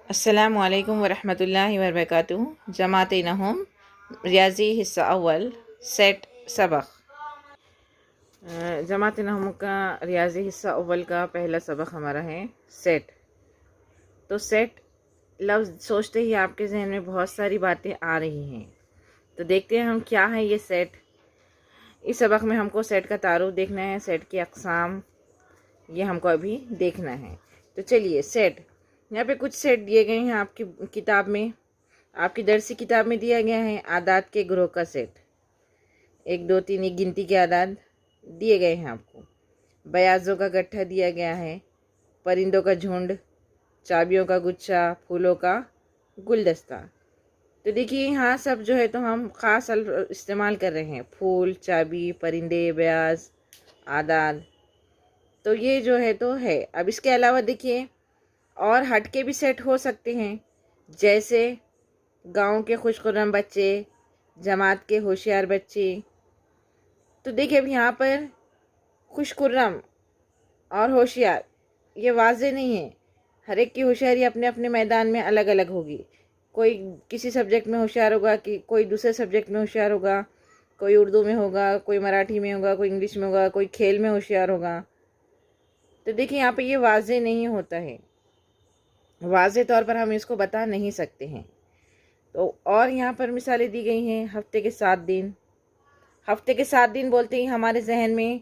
अस्सलामु अलैकुम वरहमतुल्लाहि वबरकातुहू। जमात नहूम रियाजी हिस्सा अव्वल सेट सबक। जमात नहूम का रियाजी हिस्सा अव्वल का पहला सबक हमारा है सेट। तो सेट लफ्ज़ सोचते ही आपके जहन में बहुत सारी बातें आ रही हैं। तो देखते हैं हम क्या है ये सेट। इस सबक में हमको सेट का तारुफ देखना है, सेट की अक़साम ये हमको अभी देखना है। तो चलिए सेट, यहाँ पे कुछ सेट दिए गए हैं आपकी किताब में, आपकी दरसी किताब में दिया गया है आदात के ग्रोह का सेट। 1 2 3 एक गिनती के आदात दिए गए हैं आपको। बयाज़ों का गट्ठा दिया गया है, परिंदों का झुंड, चाबियों का गुच्छा, फूलों का गुलदस्ता। तो देखिए यहाँ सब जो है तो हम ख़ास इस्तेमाल कर रहे हैं, फूल, चाबी, परिंदे, बयाज़, आदात। तो ये जो है तो है। अब इसके अलावा देखिए और हटके भी सेट हो सकते हैं, जैसे गांव के खुशखुर्रम बच्चे, जमात के होशियार बच्चे। तो देखिए अब यहाँ पर खुशखुर्रम और होशियार ये वाज़े नहीं है। हर एक की होशियारी अपने अपने मैदान में अलग अलग होगी। कोई किसी सब्जेक्ट में होशियार होगा, कि कोई दूसरे सब्जेक्ट में होशियार होगा, कोई उर्दू में होगा, कोई मराठी में होगा, कोई इंग्लिश में होगा, कोई खेल में होशियार होगा। तो देखिए यहाँ पे ये वाज़े नहीं होता है, वाज़े तौर पर हम इसको बता नहीं सकते हैं। तो और यहाँ पर मिसालें दी गई हैं। हफ्ते के 7 दिन, हफ्ते के 7 दिन बोलते ही हमारे जहन में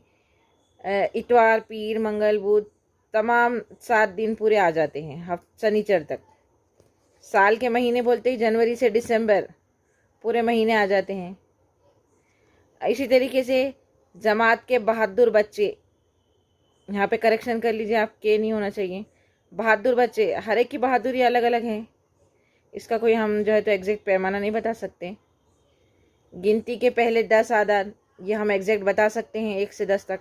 इतवार, पीर, मंगल, बुध, तमाम 7 दिन पूरे आ जाते हैं शनिचर तक। साल के महीने बोलते ही जनवरी से दिसंबर पूरे महीने आ जाते हैं। इसी तरीके से जमात के बहादुर बच्चे, यहाँ पे करेक्शन कर लीजिए, आप के नहीं होना चाहिए, बहादुर बच्चे। हर एक की बहादुरी अलग अलग है, इसका कोई हम जो है तो एग्जैक्ट पैमाना नहीं बता सकते। गिनती के पहले 10 आदाद ये हम एग्जैक्ट बता सकते हैं 1 से 10 तक।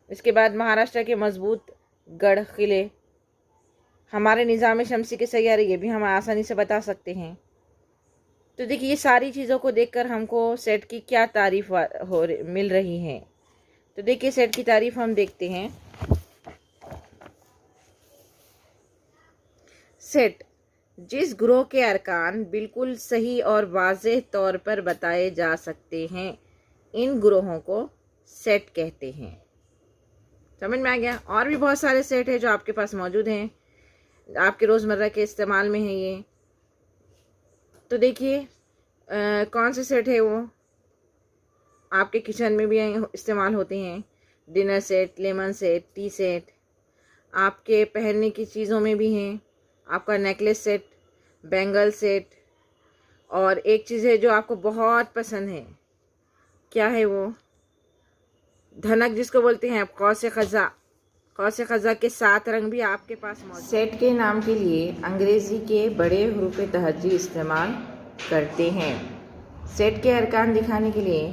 इसके बाद महाराष्ट्र के मजबूत गढ़ किले, हमारे निज़ाम शमसी के सैयारे ये भी हम आसानी से बता सकते हैं। तो देखिए ये सारी चीज़ों को देखकर हमको सेट की क्या तारीफ मिल रही है। तो देखिए सेट की तारीफ हम देखते हैं। सेट जिस ग्रोह के अरकान बिल्कुल सही और वाज़ेह तौर पर बताए जा सकते हैं, इन ग्रोहों को सेट कहते हैं। समझ में आ गया। और भी बहुत सारे सेट हैं जो आपके पास मौजूद हैं, आपके रोज़मर्रा के इस्तेमाल में हैं ये। तो देखिए कौन से सेट है वो आपके किचन में भी इस्तेमाल होते हैं। Dinner set, lemon set, T set, आपके पहनने की चीज़ों में भी हैं। आपका नेकलेस सेट, बैंगल सेट, और एक चीज़ है जो आपको बहुत पसंद है, क्या है वो, धनक जिसको बोलते हैं, कौसे ख़ज़ा। कौसे ख़ज़ा के 7 रंग भी आपके पास मौजूद। सेट के नाम के लिए अंग्रेज़ी के बड़े हरूफ तहज्जी इस्तेमाल करते हैं। सेट के अरकान दिखाने के लिए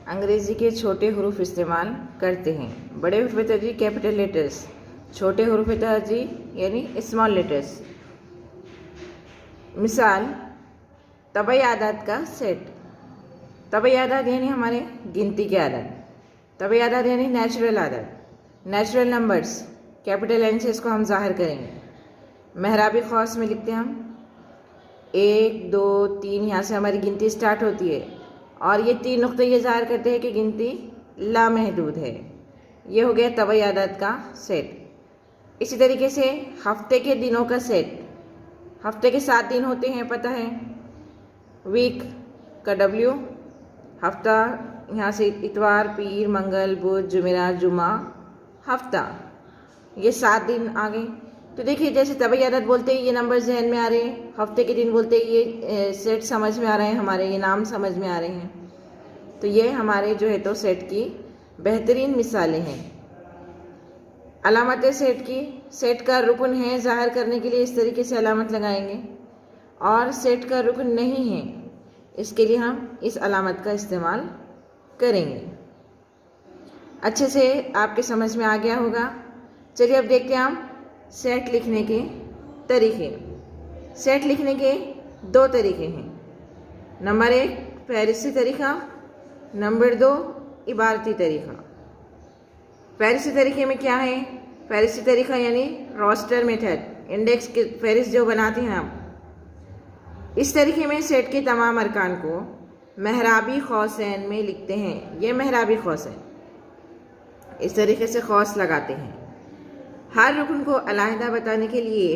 अंग्रेज़ी के छोटे हरूफ इस्तेमाल करते हैं। बड़े हरूफ तहज्जी कैपिटल लेटर्स, छोटे हरूफ तहज्जी यानी स्मॉल लेटर्स। मिसाल तबई आदात का सेट। तबई आदात यानी हमारे गिनती के आदात, तबई आदात यानी नेचुरल आदात, नेचुरल नंबर्स, कैपिटल एन से इसको हम जाहिर करेंगे। महराबी खौस में लिखते हैं हम 1 2 3, यहाँ से हमारी गिनती स्टार्ट होती है, और ये 3 नुक्ते ये जाहिर करते हैं कि गिनती लामहदूद है। ये हो गया तबई आदात का सेट। इसी तरीके से हफ्ते के दिनों का सेट। हफ्ते के 7 दिन होते हैं, पता है। वीक का W, हफ्ता यहाँ से इतवार, पीर, मंगल, बुध, जुमेरात, जुमा, हफ्ता, ये 7 दिन आ गए। तो देखिए जैसे तबई आदत बोलते ही ये नंबर जहन में आ रहे हैं, हफ्ते के दिन बोलते ही ये सेट समझ में आ रहे हैं, हमारे ये नाम समझ में आ रहे हैं। तो ये हमारे जो है तो सेट की बेहतरीन मिसालें हैं। अलामत सेट की, सेट का रुकन है ज़ाहिर करने के लिए इस तरीके से अलामत लगाएंगे, और सेट का रुकन नहीं है इसके लिए हम इस अलामत का इस्तेमाल करेंगे। अच्छे से आपके समझ में आ गया होगा। चलिए अब देखते हैं हम सेट लिखने के तरीके। सेट लिखने के 2 तरीके हैं। नंबर 1 फहरिस्ती तरीक़ा, नंबर 2 इबारती तरीक़ा। फहरिस्ती तरीके में क्या है, फहरिस्ती तरीक़ा यानी रोस्टर मेथड, इंडेक्स की फहरिस्त जो बनाते हैं हम, इस तरीके में सेट के तमाम अरकान को महराबी खौसैन में लिखते हैं। ये महराबी खौसैन, इस तरीके से खौस लगाते हैं। हर रुकन को अलहदा बताने के लिए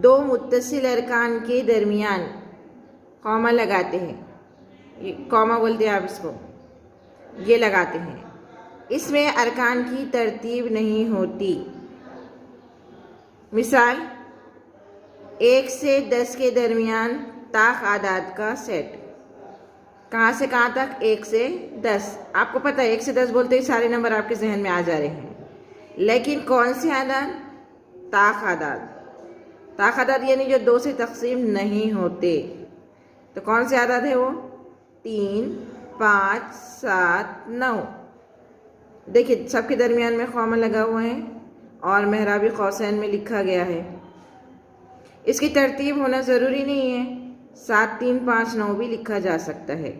दो मुत्तसिल अरकान के दरमियान कॉमा लगाते हैं। ये कॉमा बोलते हैं आप इसको, ये लगाते हैं। इसमें अरकान की तरतीब नहीं होती। मिसाल 1 से 10 के दरमियान ताक आदाद का सेट। कहाँ से कहाँ तक? 1 से 10। आपको पता है 1 से 10 बोलते ही सारे नंबर आपके जहन में आ जा रहे हैं। लेकिन कौन से आदाद? ताक आदाद। ताक आदाद यानी जो 2 से तकसीम नहीं होते। तो कौन से आदाद है वो? 3, 5, 7, 9। देखिए सबके दरमियान में कॉमा लगा हुआ है और महराबी खौसैन में लिखा गया है। इसकी तरतीब होना ज़रूरी नहीं है, 7, 3, 5, 9 भी लिखा जा सकता है।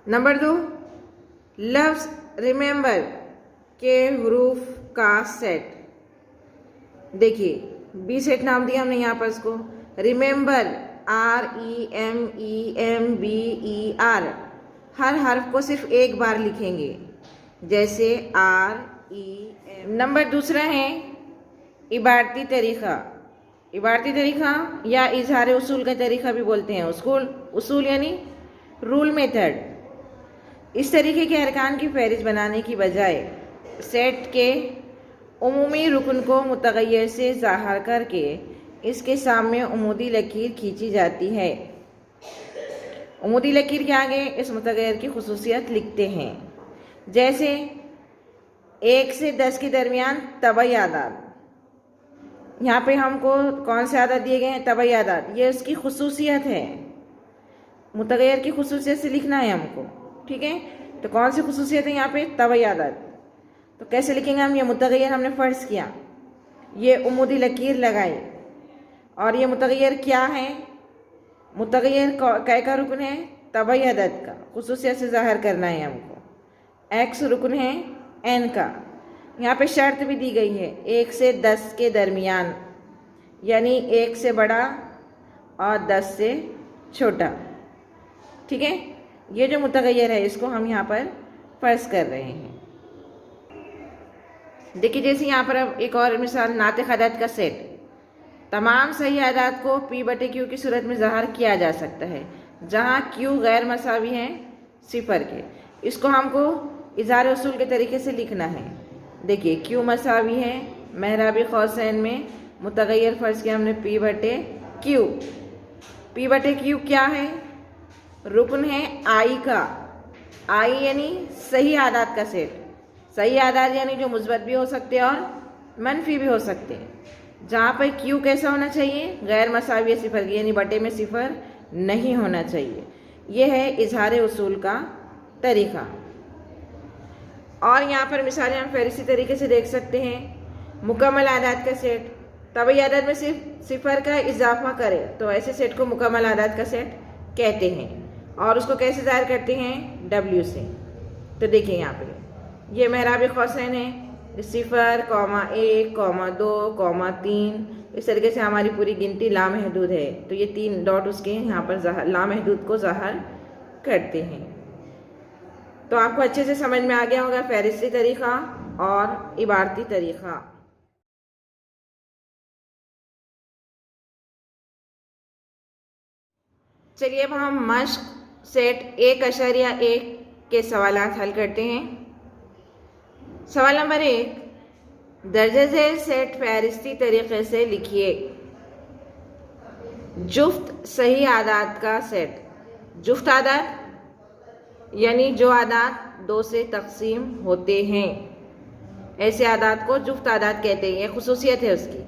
नंबर 2, लफ्ज़ रिमेंबर के हुरूफ का सेट। देखिए बी सेट नाम दिया हमने यहाँ पर इसको। रिमेंबर REMEMBER, हर हर्फ को सिर्फ एक बार लिखेंगे, जैसे REM। नंबर दूसरा है इबारती तरीक़ा। इबारती तरीक़ा या इजहार उसूल का तरीक़ा भी बोलते हैं। उसूल यानी रूल मेथड। इस तरीके के अरकान की फहरिस्त बनाने की बजाय सेट के उमूमी रुकन को मुतग़य्यर से ज़ाहिर करके इसके सामने उमूदी लकीर खींची जाती है। उमूदी लकीर के आगे इस मुतग़य्यर की खुसूसियत लिखते हैं। जैसे 1 से 10 के दरमियान तबई आदाद। यहाँ पे हमको कौन से आदाद दिए गए हैं? तबई आदाद। ये उसकी खुसूसियत है, मुतग़य्यर की खुसूसियत से लिखना है हमको, ठीक है। तो कौन सी खुसूसियत है यहाँ पे? तबई आदाद। तो कैसे लिखेंगे हम? ये मुतग़य्यर हमने फ़र्ज़ किया, ये उमूदी लकीर लगाई, और ये मुतग़य्यर क्या है? मुतग़य्यर कै का रुकन है? तबई अदद का। खुसूसियत से ज़ाहिर करना है हमको। एक्स रुकन है एन का। यहाँ पे शर्त भी दी गई है 1 से 10 के दरमियान, यानी 1 से बड़ा और 10 से छोटा, ठीक है। ये जो मुतग़य्यर है इसको हम यहाँ पर फ़र्ज़ कर रहे हैं। देखिए जैसे यहाँ पर अब एक और मिसाल, नातिक़ अदद का सेट। तमाम सही आदाद को P/Q की सूरत में ज़ाहिर किया जा सकता है, जहाँ Q गैर मसावी हैं सिफर के। इसको हमको इज़हार उसूल के तरीके से लिखना है। देखिए Q मसावी है महराबी खौसैन में, मुतग़य्यर फ़र्ज़ किया हमने P/Q। P/Q क्या है? रुकन है I का। I यानी सही आदाद का सेट। सही आदाद यानी जो मुस्बत भी हो सकते हैं और मनफी भी हो सकते हैं। जहाँ पर Q कैसा होना चाहिए? गैर मसावी सिफर की, यानी बटे में सिफर नहीं होना चाहिए। यह है इजहार उसूल का तरीक़ा। और यहाँ पर मिसालें हम फहरिस्ती तरीके से देख सकते हैं। मुकम्मल आदाद का सेट, तबई आदाद में सिर्फ सिफर का इजाफा करे तो ऐसे सेट को मुकम्मल आदाद का सेट कहते हैं। और उसको कैसे ज़ाहिर करते हैं? W से। तो देखिए यहाँ पे ये महराबी खौसैन है, 0, 1, 2, 3, इस तरीके से हमारी पूरी गिनती लामहदूद है। तो ये 3 डॉट उसके यहाँ पर लामहदूद को ज़ाहिर करते हैं। तो आपको अच्छे से समझ में आ गया होगा फहरिस्ती तरीक़ा और इबारती तरीक़ा। चलिए अब हम मश्क सेट 1.1 के सवालात हल करते हैं। सवाल नंबर 1, दर्जे झेल सेट फहरिस्ती तरीके से लिखिए। जुफ्त सही आदाद का सेट। जुफ्त आदाद यानी जो आदाद 2 से तकसीम होते हैं, ऐसे आदाद को जुफ्त आदाद कहते हैं। ये खुसूसियत है उसकी।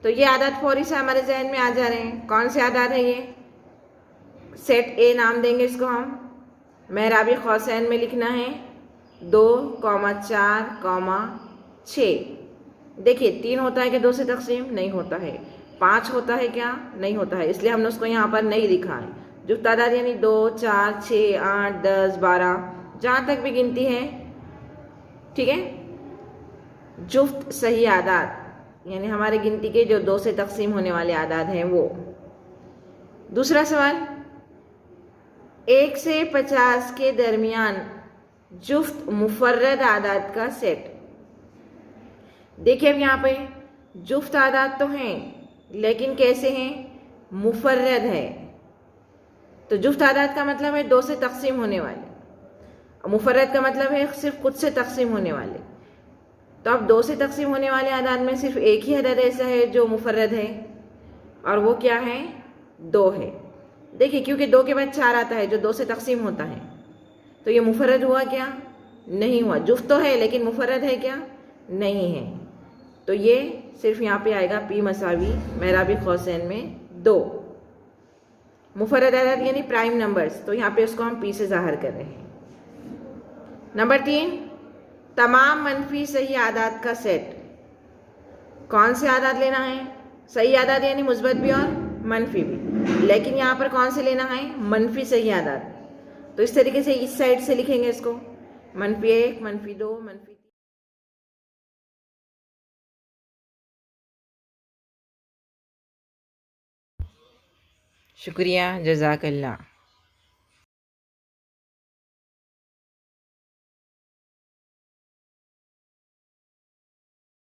तो ये आदाद फौरी से हमारे जहन में आ जा रहे हैं। कौन से आदाद है ये? सेट ए नाम देंगे इसको हम। महराबी खौसैन में लिखना है 2, 4, 6। देखिए 3 होता है कि 2 से तकसीम? नहीं होता है। 5 होता है क्या? नहीं होता है, इसलिए हमने उसको यहाँ पर नहीं लिखा है। जुफ्त आदाद यानी 2, 4, 6, 8, 10, 12, जहाँ तक भी गिनती है, ठीक है। जुफ्त सही आदाद यानी हमारे गिनती के जो 2 से तकसीम होने वाले आदाद हैं वो। दूसरा सवाल, 1 से 50 के दरमियान जुफ्त मुफर्रद आदाद का सेट। देखिए अब यहाँ पे जुफ्त आदाद तो हैं लेकिन कैसे हैं, मुफर्रद है। तो जुफ्त आदाद का मतलब है 2 से तकसीम होने वाले, मुफर्रद का मतलब है सिर्फ खुद से तकसीम होने वाले। तो अब 2 से तकसीम होने वाले आदाद में सिर्फ एक ही अदद ऐसा है जो मुफर्रद है, और वो क्या है, 2 है। देखिए क्योंकि 2 के बाद 4 आता है जो 2 से तकसीम होता है, तो ये मुफर्रद हुआ क्या, नहीं हुआ। जुफ्त तो है लेकिन मुफर्रद है क्या, नहीं है। तो ये सिर्फ यहाँ पे आएगा पी मसावी मेराबी कौसैन में 2। मुफर्रद अदद यानी प्राइम नंबर्स, तो यहाँ पे उसको हम पी से ज़ाहिर कर रहे हैं। नंबर 3, तमाम मनफी सही आदाद का सेट। कौन से आदाद लेना है, सही आदाद यानी मुस्बत भी और मनफी भी, लेकिन यहाँ पर कौन से लेना है, मनफी सही आदाद। तो इस तरीके से इस साइड से लिखेंगे इसको, -1, -2, -3। शुक्रिया, जज़ाकल्लाह।